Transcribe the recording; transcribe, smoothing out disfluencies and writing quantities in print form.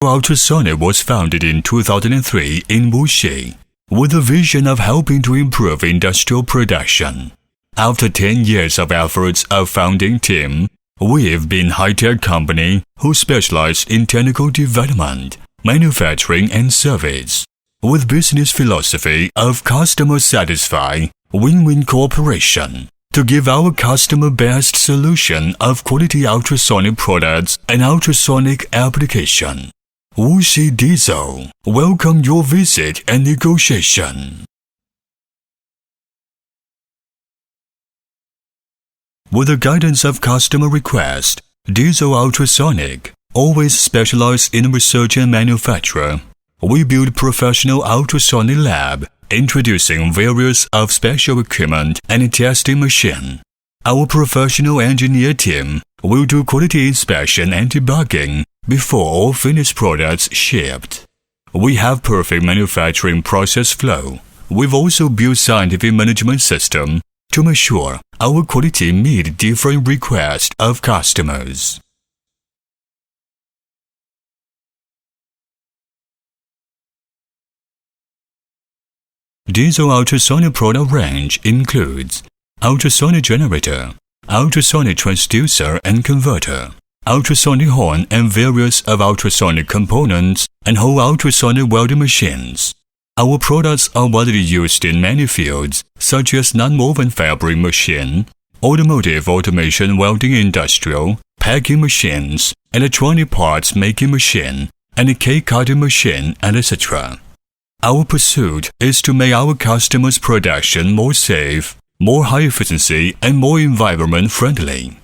ULTRASONIC was founded in 2003 in Wuxi, with a vision of helping to improve industrial production. After 10 years of efforts of founding team, we've been a high-tech company who specialize in technical development, manufacturing and service, with business philosophy of customer satisfy, win-win cooperation, to give our customer best solution of quality ultrasonic products and ultrasonic application. Wuxi Dizo, welcome your visit and negotiation. With the guidance of customer request, Dizo Ultrasonic always specialize in research and manufacture. We build professional ultrasonic lab, introducing various of special equipment and testing machine. Our professional engineer team will do quality inspection and debugging before all finished products shipped. We have perfect manufacturing process flow. We've also built scientific management system to make sure our quality meet different requests of customers. Dizo ultrasonic product range includes ultrasonic generator, ultrasonic transducer and converter, ultrasonic horn and various of ultrasonic components, and whole ultrasonic welding machines. Our products are widely used in many fields, such as non-woven fabric machine, automotive automation welding industrial, packing machines, electronic parts making machine, and cake cutting machine, and etc. Our pursuit is to make our customers' production more safe, more high efficiency, and more environment friendly.